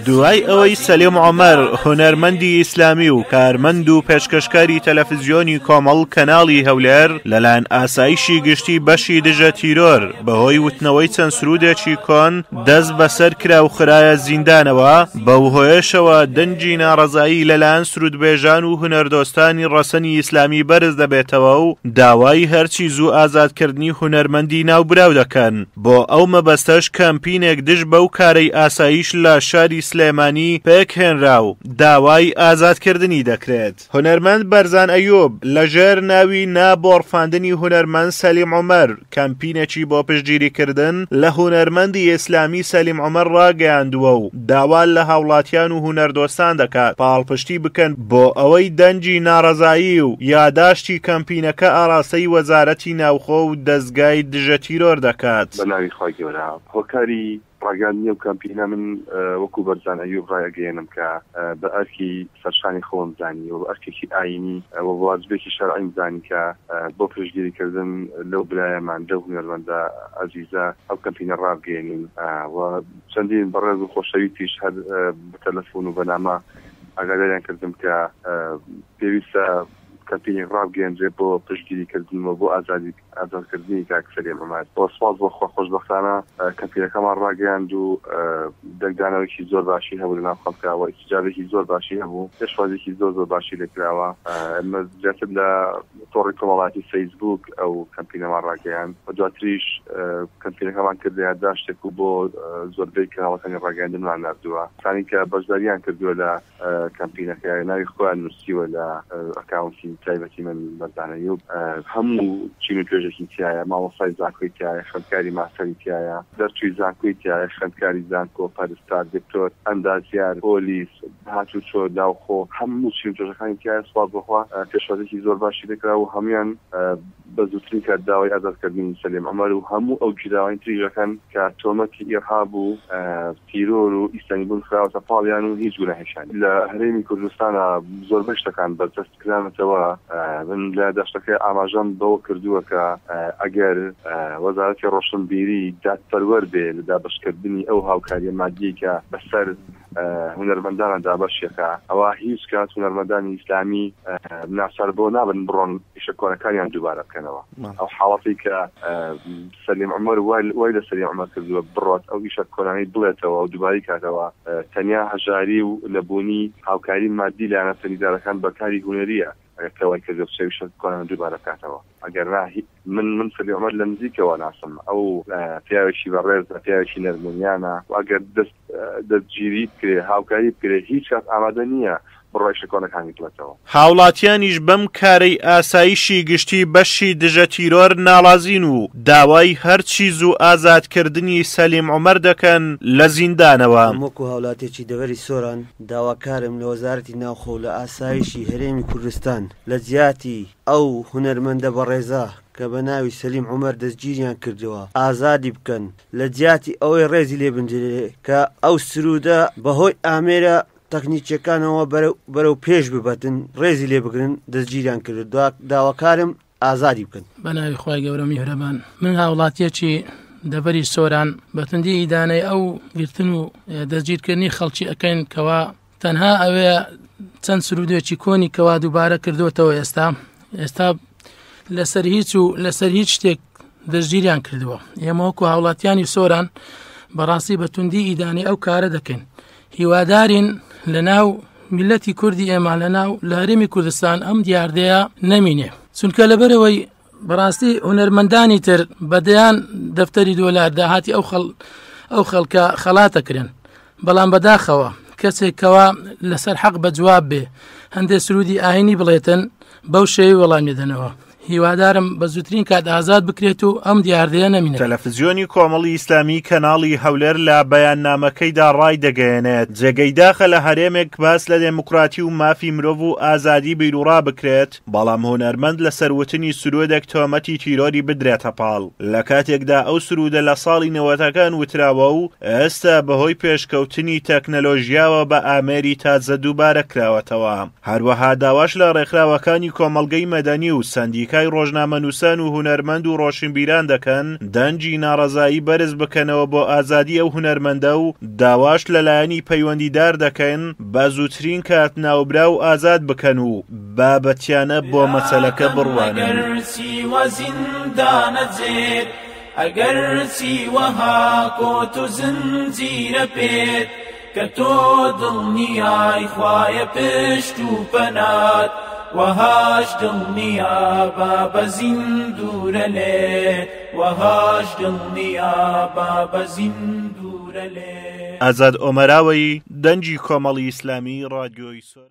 دوای ئەوەی سەلیم عومەر هونەرمەندی ئیسلامی و کارمەند و پێشکەشکاری تەلەڤیزیۆنی کۆمەڵ کەناڵی هەولێر لەلایەن ئاسایشی گشتی بەشی دژە تیرۆر بەهۆی وتنەوەی چەند سرودێکی کۆن دەست بەسەر کرا و خرایە زیندانەوە بەو هۆیشەوە دەنجی ناڕەزایی لەلایەن سرودبێژان و هونەردۆستانی ڕەسەنی ئیسلامی بەرز دەبێتەوە و داوای هەرچی زوو ئازادکردنی هونەرمەندی ناوبراو دەکەن بۆ ئەو مەبەستەش کەمپینێک دژ بەو کارەی ئاسایش لە شاری سلێمانی پێکهێنرا و داوای ئازادکردنی دەکرێت. هونەرمەند بەرزان ئەیوب لەژێر ناوی نابۆڕفاندنی هونەرمەند سەلیم عومەر کەمپینێکی بۆ پشتگیریکردن لە هونەرمەندی ئیسلامی سەلیم عومەر ڕاگەیاندووە و داوا لە هاوڵاتیان و هونەردۆستان دەکات پاڵپشتی بکەن بۆ ئەوەی دەنجی ناڕەزایی و یاداشتی کەمپینەکە ئاراستەی وەزارەتی ناوخۆ و دەستگای دژە تیرۆر دەکات. بەناوی خۆی گەورە هۆکاری ڕاگەاندنی و کەمپینە من وەکو بەرزان ئەیوب ڕایەگەیەنم کە بە ئەرکی سەرشانی خۆم زانی و بە ئەرکێکی ئاینی و واجبێکی شەرعی زانی کە بۆ پشتگیریکردن لەو برایەمان لەو هونەرمەندە ئەزیزە ئەو کەمپینە ڕابگەێنین و چەندین بەڕێز و خۆشەویستیش هەر بە تەلەفۆن و بەنامە ئاگاداریان کردم کە پێویستە کەمپینێک ڕابگەێنرێ بۆ پشتگیریکردنەوە بۆ ئازادکردنی کاک سەلیم عومەر. بۆ سپاس بۆ خۆشبەختانە کەمپینەکەمان ڕاگەیاند و دەنگدانەوەیکی زۆر باشی هەبوو لەناو خەڵکەوە ئیجابێکی زۆر باشی هەبوو پێشوازێکی زۆر باشی لێکراوە. ئەمە زیاتر لە تۆڕی کۆمەڵایەتی فەیسبوک ئەو کەمپینەمان ڕاگەیاند و دواتریش کەمپینەکەمان کرد لە یادداشتێک و بۆ زۆربەی کەناڵەکانی ڕاگەاندنمان نردووە کانی کە بەشداریان کردووە لە کەمپینەکە ناوی خۆیان نووسیوە لە ئەکاونتی تایبەتی من بەرزان ئەیوب هەموو چین و توێژێکی تایە ماوەسای زانکۆی تایە خوێندکاری ماستەری تایە دەرچووی زانکۆی تایە خوێندکاری زانکۆ پەرستار دکتۆر ئەندازیار پۆلیس هاتوچۆ داوخۆ هەموو چین و توێژەکانی تایە سوپاس بەخوا پێشوازێکی زۆر باشی دەکرا و هەمویان بە زووترین کات داوای ئازادکردنی سەلیم عومەر و هەموو ئەو گیراوانی تریژەکان کە تۆمەتی ئێرهاب و تیرۆر و ئیسلامیبوون خراوەتە پاڵیان و هیچ گوناهێشان لە هەرێمی کوردستانە زۆربەی شتەکان بەردەستکرانەوە. من لە دەشتەکەی ئاماژەم بەوە کردووە کە ئەگەر وەزارەتی ڕۆشنبیری دادپەروەر بێ لە دابەشکردنی ئەو هاوکاریە مادیە کە بەسەر هونەرمەندانە دابەشێکە ئەوە هیچ کات هونەرمەندانی ئیسلامی ناسەر بۆ نابن بڕۆن ئیشە کۆنەکانیان دووبارە بکەنەوە. ئەو حاڵەتی کە سەلیم عومەر وای لە سەلیم عومەر کردووە بڕۆت ئەو ئیشە کۆنانەی بڵێتەوە و دووباری کاتەوە تەنیا هەژاری و لەبوونی هاوکاری مادی لایەنە سەرنجدارەکان بەکاری هونەریە ئەگەر کردو شەویشە کۆنان دووبارە بکاتەوە. ئەگەر من سەلیم عومەر لە نزیکەوە ناسم ئەو پیاوێکی بەڕێز پیاوێکی نەرمونیانە و ئەگەر دەستگیری بکرێ هاوکاری بکرێ هیچ کات ئامادە نییە بڕۆیشە کۆنەکانی بڵێتەوە. هاوڵاتیانیش بەم کارەی ئاسایشی گشتی بەشی دژە تیرۆر ناڵازین و داوای هەرچی زوو ئازادکردنی سەلیم عومەر دەکەن لە زیندانەوە. وەکو هاوڵاتێکی دەوەری سۆران داواکارم لە وەزارەتی ناوخۆ لە ئاسایشی هەرێمی کوردستان لە جیاتی ئەو هونەرمەندە بەڕێزە کە بە ناوی سەلیم عومەر دەستگیریان کردەوە ئازادی بکەن لە جیاتی ئەوەی ڕێزی لێ بنجێ کە ئەو سرودە بەهۆی ئامێرە تەکنیکیەکانەوە بەرەو پێش ببەتن ڕێزی لێ بگرن دەستگیریان کرد داواکارم ئازادی بکەن. بەناوی خۆی گەورە میهرەبان من هاوڵاتیەکی دەبەری سۆران بەتوندی ئیدانەی ئەو گرتن و دەستگیرکردنی خەڵکی ئەەکەین کەوا تەنها ئەوەیە چەند سرودێکی کۆنی کەوا دووبارە کردوێتەوە ئێستا لەسەر هیچ و لەسەر هیچ شتێک دەستگیریان کردووە. ئێمە وەکو هاوڵاتیانی سۆران بەڕاستی بەتوندی ئیدانەی ئەو کارە دەکەین. هیوادارین لە ناو میلەتی کوردی ئێمە لە ناو لە هەرێمی کوردستان ئەم دیاردەیە نەمینێ چونکە لەبەرەوەی بەڕاستی هونەرمەندانی تر بەدەیان دەفتەری دۆلار داهاتی ئەو خەڵکە خەڵاتەکرن بەڵام بەداخەوە کەسێکەوە لەسەر حەق بە جواب بێ هەندێک سرودی ئاینی بڵێتن بەو شێوی وەڵامی دەدەنەوە. هیوادارم بە زووترین کات ئازاد بکرێت و ئەم دیاردەیە نەمینێت. تەلەڤیزیۆنی کۆمەڵی ئیسلامی کەناڵی هەولێر لە بەیاننامەکەیدا ڕای دەگەیەنێت جێگەی داخە لە هەرێمێک باس لە دێموکراتی و مافی مرۆڤ و ئازادی بیرروڕا بکرێت بەڵام هونەرمەند لە سەروتنی سرودێک تۆمەتی تیرۆری بدرێتە پاڵ لە کاتێکدا ئەو سرودە لە ساڵی نەوەتەکان وتراوە و ئێستا بەهۆی پێشکەوتنی تەکنەلۆژیاوە بە ئامێری تازە دووبارە کراوەتەوە. هەروەها داواش لە ڕێکخراوەکانی کۆمەڵگەی مەدەنی و سندیکە تاقیکای ڕۆژنامەنووسان و هونەرمەند و ڕۆشنبیران دەکەن دەنجی ناڕەزایی بەرز بکەنەوە بۆ ئازادی ئەو هونەرمەندە و داواش لەلایەنی پەیوەندیدار دەکەن بە زووترین کات ناوبرا و ئازاد بکەن و بابەتیانە بۆ مەسەلەکە بڕوانن. ئەگەر سیوەها کۆت و زنجیرە پێت کە تۆ دڵنیای خوایە پشت و پەنات وەهاش دڵنیا با بە زیندورە لێت وەهاش دڵنیا با بە زیندورە لێت. ئازاد ئۆمەراوی دەنجی کۆمەڵی ئیسلامی ڕادیۆی سۆر.